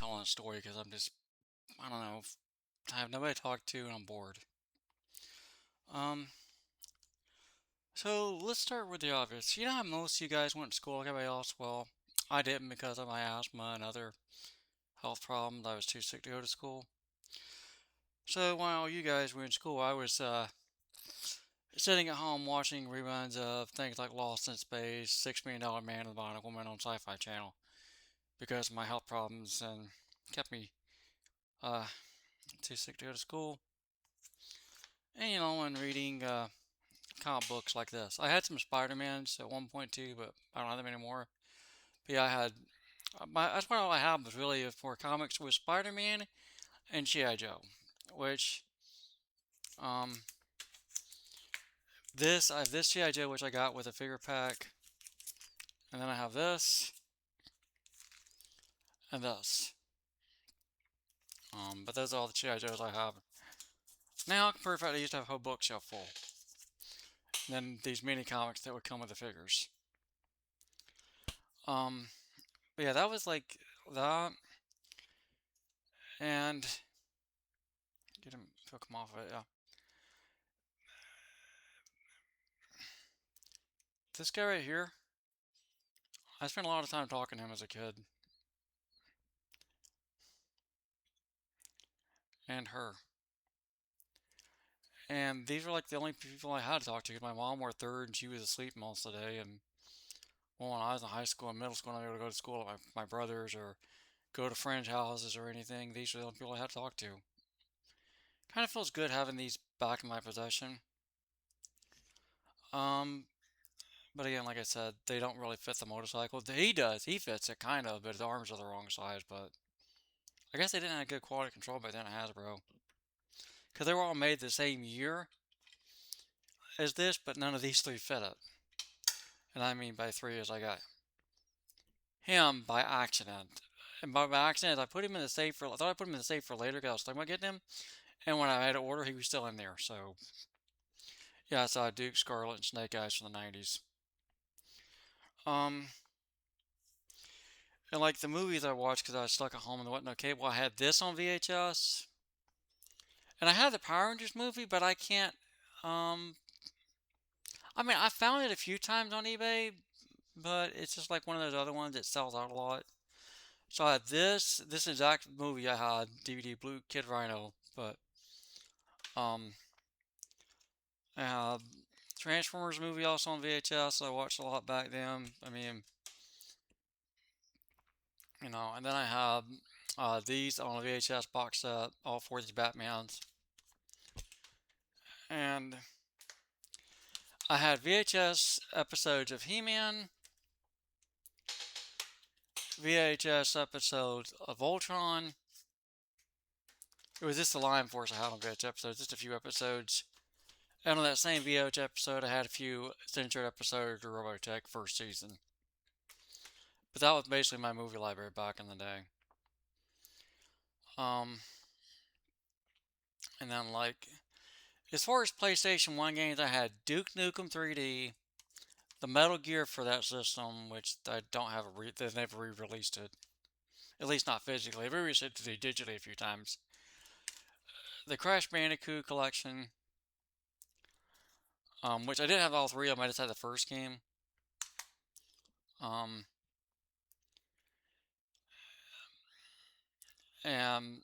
telling a story because I don't know, I have nobody to talk to and I'm bored. Um, so let's start with the obvious. You know how most of you guys went to school like everybody else? Well, I didn't because of my asthma and other health problems. I was too sick to go to school. So while you guys were in school, I was sitting at home watching reruns of things like Lost in Space, $6 Million Man and the Bionic Woman on Sci-Fi Channel because of my health problems and kept me uh, too sick to go to school. And reading comic books like this. I had some Spider-Mans at one point too, but I don't have them anymore. But yeah, I had that's what all I have was really for comics was Spider-Man and G.I. Joe, which um I have this G.I. Joe which I got with a figure pack, and then I have this and this. But those are all the G.I. Joes I have. Now, compared to the fact I used to have a whole bookshelf full. And then these mini comics that would come with the figures. Um, but yeah, that was like that, and get him, took him off of it. Yeah, this guy right here. I spent a lot of time talking to him as a kid, and her. And these were like the only people I had to talk to. 'Cause my mom worked third, and she was asleep most of the day. And well, when I was in high school and middle school, and I able to go to school with my brothers or go to friends' houses or anything. These were the only people I had to talk to. Kind of feels good having these back in my possession. Um, but again, like I said, they don't really fit the motorcycle. He does. He fits it kind of, but his arms are the wrong size. But I guess they didn't have good quality control back then at Hasbro because they were all made the same year as this, but none of these three fit it. And I mean by three as I got him by accident. And by accident, I put him in the safe for. I thought I put him in the safe for later because I was thinking about getting him. And when I had to order, he was still in there. So yeah, I saw Duke, Scarlet, and Snake Eyes from the '90s. Um, and like the movies I watched because I was stuck at home and there wasn't no cable. I had this on VHS, and I had the Power Rangers movie, but I can't. Um, I mean, I found it a few times on eBay, but it's just like one of those other ones that sells out a lot. So I had this exact movie I had DVD Blue Kid Rhino, but um I had Transformers movie also on VHS. I watched a lot back then. I mean, and then I had these on a VHS box set, all four of these Batmans, and I had VHS episodes of He-Man, VHS episodes of Voltron. It was just the Lion Force I had on VHS episodes, just a few episodes. And on that same VH episode, I had a few censored episodes of Robotech first season. But that was basically my movie library back in the day. Um, and then like as far as PlayStation 1 games, I had Duke Nukem 3D, the Metal Gear for that system, which I don't have they've never re-released it. At least not physically. They've re-released it digitally a few times. The Crash Bandicoot collection, which I didn't have all three of them. I just had the first game. Um, and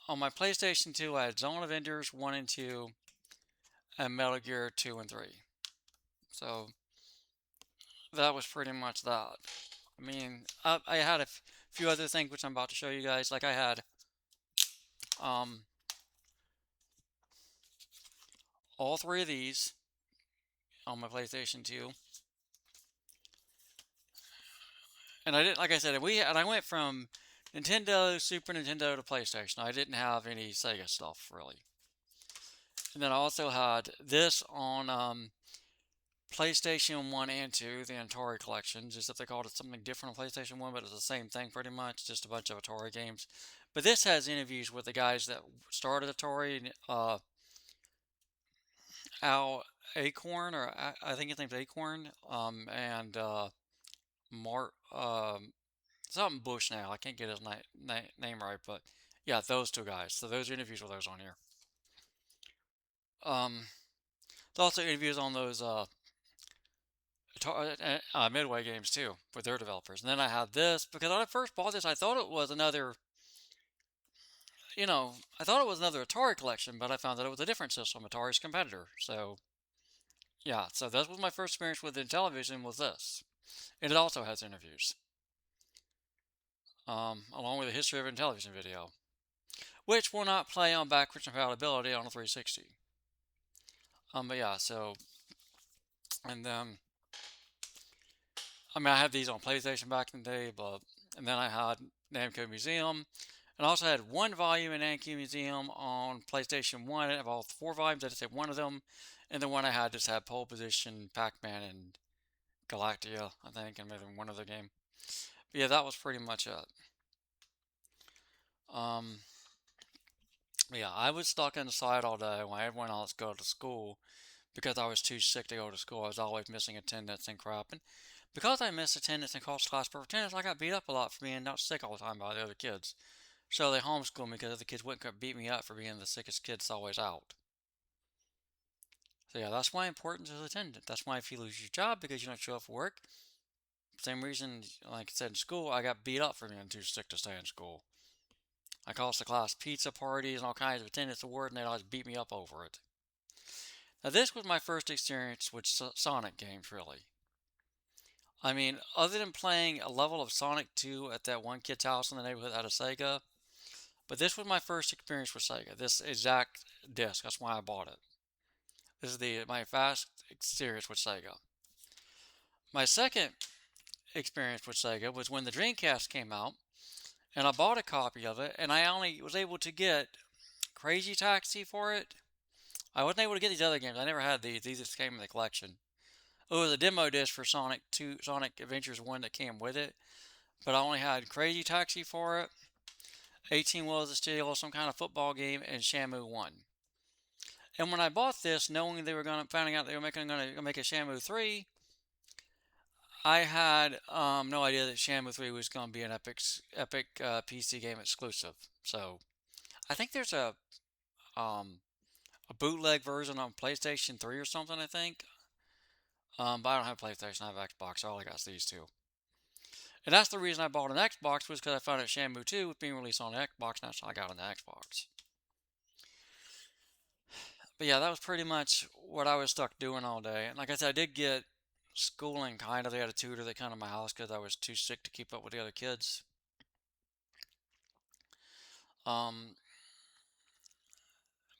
on my PlayStation 2, I had Zone of Enders 1 and 2, and Metal Gear 2 and 3. So that was pretty much that. I mean, I had a few other things which I'm about to show you guys. Like I had um, all three of these on my PlayStation 2. And I didn't, like I said, I went from Nintendo, Super Nintendo to PlayStation. I didn't have any Sega stuff really. And then I also had this on PlayStation 1 and 2, the Atari collection, just if they called it something different on PlayStation 1, but it's the same thing pretty much, just a bunch of Atari games. But this has interviews with the guys that started Atari, Al Acorn, or I think his name's Acorn, and Mark, something Bushnell. I can't get his name right, but yeah, those two guys. So those interviews with those on here. Um, there's also interviews on those Midway games too with their developers. And then I had this because when I first bought this, I thought it was another, I thought it was another Atari collection, but I found that it was a different system, Atari's competitor. So yeah, so that was my first experience with Intellivision was this, and it also has interviews, along with a history of Intellivision video, which will not play on backwards compatibility on a 360. But yeah, so and then I had these on PlayStation back in the day, but and then I had Namco Museum, and I also had one volume in Namco Museum on PlayStation One. I have all four volumes. I just had one of them, and the one I had just had Pole Position, Pac-Man, and Galactica, I think, and maybe one other game. But yeah, that was pretty much it. Um, yeah, I was stuck inside all day when everyone else go to school because I was too sick to go to school. I was always missing attendance and crap. And because I missed attendance and cost class for attendance, I got beat up a lot for being not sick all the time by the other kids. So they homeschooled me because the kids wouldn't beat me up for being the sickest kid that's always out. So yeah, that's why importance is attendance. That's why if you lose your job because you don't show up for work, same reason, like I said in school, I got beat up for being too sick to stay in school. I cost the class pizza parties and all kinds of attendance awards, and they'd always beat me up over it. Now, this was my first experience with Sonic games, really. I mean, other than playing a level of Sonic 2 at that one kid's house in the neighborhood at a Sega, but this was my first experience with Sega. This exact disc. That's why I bought it. This is my fast experience with Sega. My second experience with Sega was when the Dreamcast came out, and I bought a copy of it, and I only was able to get Crazy Taxi for it. I wasn't able to get these other games. I never had these. These just came in the collection. It was a demo disc for Sonic 2, Sonic Adventures 1 that came with it, but I only had Crazy Taxi for it, 18 Wheels of Steel, some kind of football game, and Shamu 1. And when I bought this, knowing they were finding out they were going to make a Shamu 3, I had no idea that Shamu 3 was going to be an Epic PC game exclusive. So I think there's um, a bootleg version on PlayStation 3 or something, I think. But I don't have PlayStation, I have Xbox, so all I got is these two. And that's the reason I bought an Xbox was because I found out Shamu 2 was being released on the Xbox, and that's how I got on the Xbox. But yeah, that was pretty much what I was stuck doing all day. And like I said, I did get schooling kind of. They had a tutor that came to my house because I was too sick to keep up with the other kids. Um,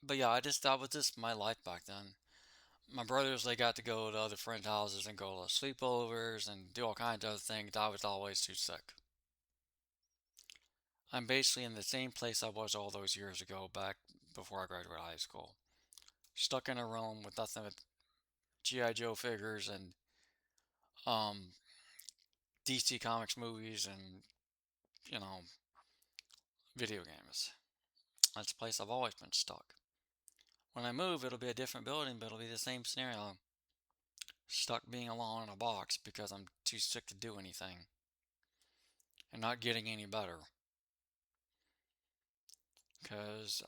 but yeah, that was just my life back then. My brothers, they got to go to other friends' houses and go to sleepovers and do all kinds of other things. I was always too sick. I'm basically in the same place I was all those years ago, back before I graduated high school. Stuck in a room with nothing but G.I. Joe figures and um, DC Comics movies and, you know, video games. That's a place I've always been stuck. When I move, it'll be a different building, but it'll be the same scenario. Stuck being alone in a box because I'm too sick to do anything and not getting any better. Because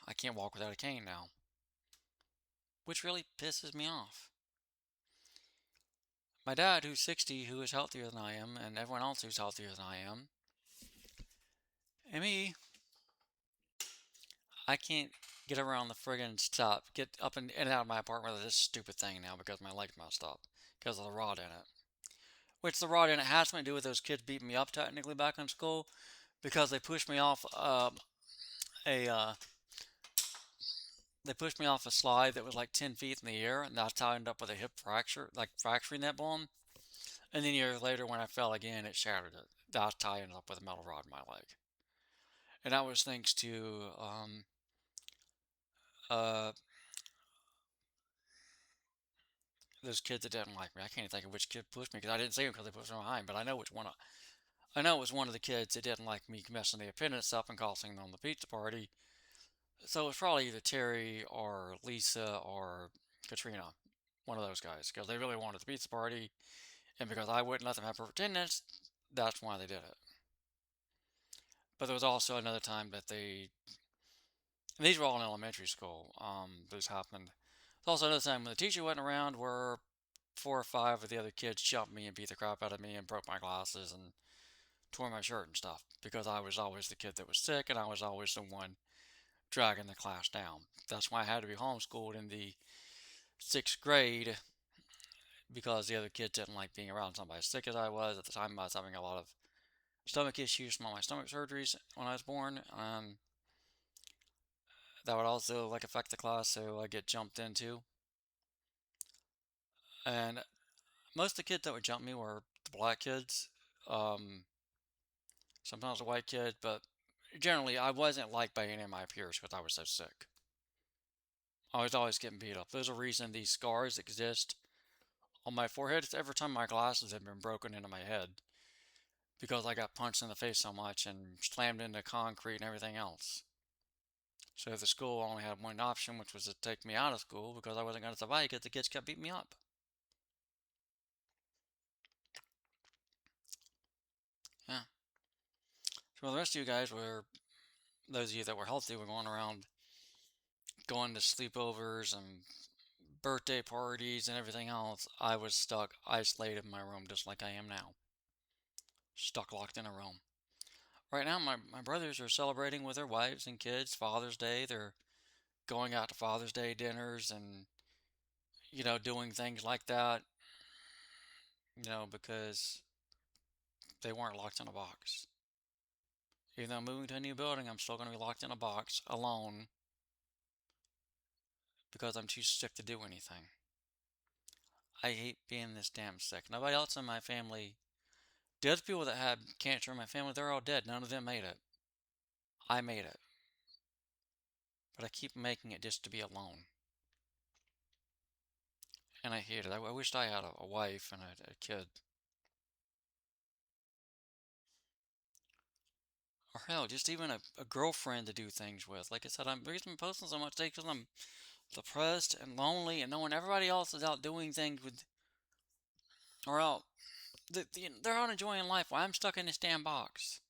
I can't walk without a cane now, which really pisses me off. My dad, who's 60, who is healthier than I am, and everyone else who's healthier than I am, and me, I can't get around the friggin' stop, get up and in and out of my apartment with this stupid thing now because my leg's messed up because of the rod in it. Which the rod in it has something to do with those kids beating me up technically back in school because a they pushed me off a slide that was like 10 feet in the air, and that's how I ended up with a hip fracture, like fracturing that bone. And then years later, when I fell again, it shattered it. That's how I ended up with a metal rod in my leg. And that was thanks to uh, those kids that didn't like me. I can't even think of which kid pushed me because I didn't see them because they pushed me behind. But I know which one. I know it was one of the kids that didn't like me messing the attendants up and causing them the pizza party. So it was probably either Terry or Lisa or Katrina, one of those guys, because they really wanted the pizza party, and because I wouldn't let them have perfect attendance, that's why they did it. But there was also another time that and these were all in elementary school. This happened. There's also another time when the teacher wasn't around where four or five of the other kids jumped me and beat the crap out of me and broke my glasses and tore my shirt and stuff because I was always the kid that was sick and I was always the one dragging the class down. That's why I had to be homeschooled in the sixth grade because the other kids didn't like being around somebody as sick as I was. At the time, I was having a lot of stomach issues from all my stomach surgeries when I was born. That would also like affect the class, so I get jumped into. And most of the kids that would jump me were the black kids. Um, Sometimes a white kid, but generally I wasn't liked by any of my peers because I was so sick. I was always getting beat up. There's a reason these scars exist on my forehead. It's every time my glasses have been broken into my head because I got punched in the face so much and slammed into concrete and everything else. So the school only had one option, which was to take me out of school because I wasn't going to survive because the kids kept beating me up. Yeah. So the rest of you guys were, those of you that were healthy, were going around going to sleepovers and birthday parties and everything else. I was stuck, isolated in my room just like I am now. Stuck locked in a room. Right now, my brothers are celebrating with their wives and kids Father's Day. They're going out to Father's Day dinners and, doing things like that, because they weren't locked in a box. Even though I'm moving to a new building, I'm still going to be locked in a box alone because I'm too sick to do anything. I hate being this damn sick. Nobody else in my family, the other people that had cancer in my family, they're all dead. None of them made it. I made it. But I keep making it just to be alone. And I hate it. I wished I had a wife and a kid. Or hell, just even a girlfriend to do things with. Like I said, the reason I'm posting so much today because I'm depressed and lonely and knowing everybody else is out doing things with, or out, they're out enjoying life while I'm stuck in this damn box.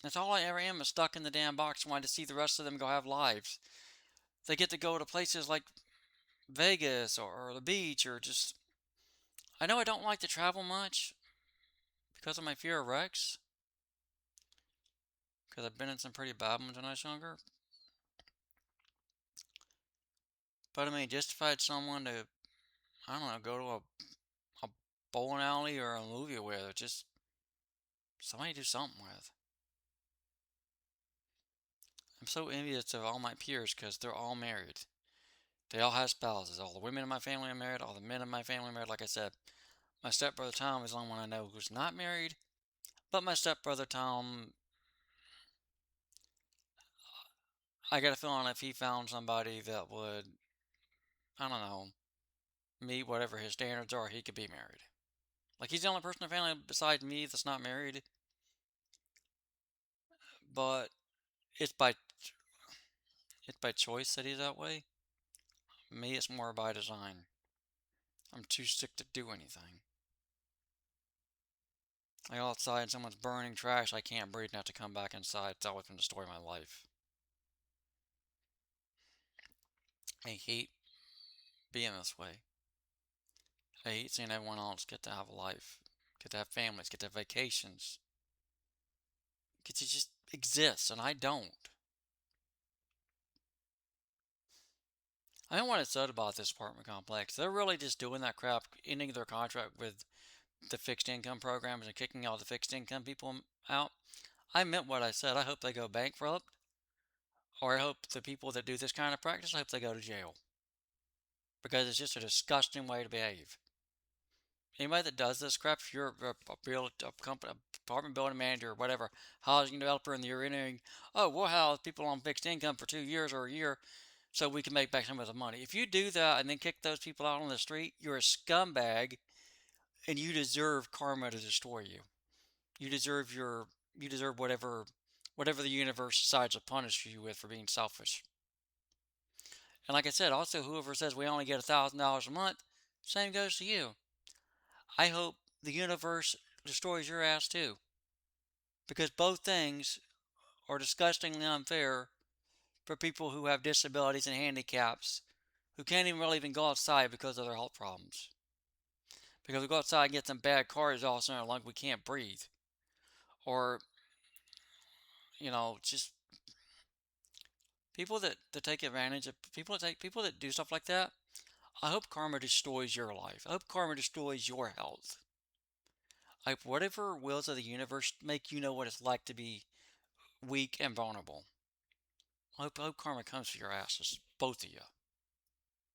That's all I ever am is stuck in the damn box wanting to see the rest of them go have lives. They get to go to places like Vegas or the beach or just. I know I don't like to travel much because of my fear of wrecks. Because I've been in some pretty bad ones when I was younger. But I mean, just if I had someone to, I don't know, go to a bowling alley or a movie with, or just somebody to do something with. I'm so envious of all my peers because they're all married. They all have spouses. All the women in my family are married. All the men in my family are married. Like I said, my stepbrother Tom is the only one I know who's not married. But my stepbrother Tom, I got a feeling if he found somebody that would, I don't know, meet whatever his standards are, he could be married. Like he's the only person in the family besides me that's not married. But it's by it's by choice that he's that way. Me, it's more by design. I'm too sick to do anything. I go outside and someone's burning trash. I can't breathe and have to come back inside. It's always been the story of my life. I hate being this way. I hate seeing everyone else get to have a life, get to have families, get to have vacations, get to just exist, and I don't. I know what I said about this apartment complex. They're really just doing that crap, ending their contract with the fixed income programs and kicking all the fixed income people out. I meant what I said. I hope they go bankrupt, or I hope the people that do this kind of practice, I hope they go to jail. Because it's just a disgusting way to behave. Anybody that does this crap, if you're a company, apartment building manager or whatever, housing developer, and you're entering, oh, we'll house people on fixed income for 2 years or a year so we can make back some of the money. If you do that and then kick those people out on the street, you're a scumbag and you deserve karma to destroy you. You deserve whatever the universe decides to punish you with for being selfish. And like I said, also whoever says we only get $1,000 a month, same goes to you. I hope the universe destroys your ass too. Because both things are disgustingly unfair for people who have disabilities and handicaps who can't even really even go outside because of their health problems. Because we go outside and get some bad car exhaust in our lung, we can't breathe. Or, just people that take advantage of people that do stuff like that. I hope karma destroys your life. I hope karma destroys your health. Like whatever wills of the universe make you know what it's like to be weak and vulnerable. I hope karma comes for your asses, both of you,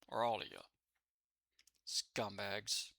or all of you, scumbags.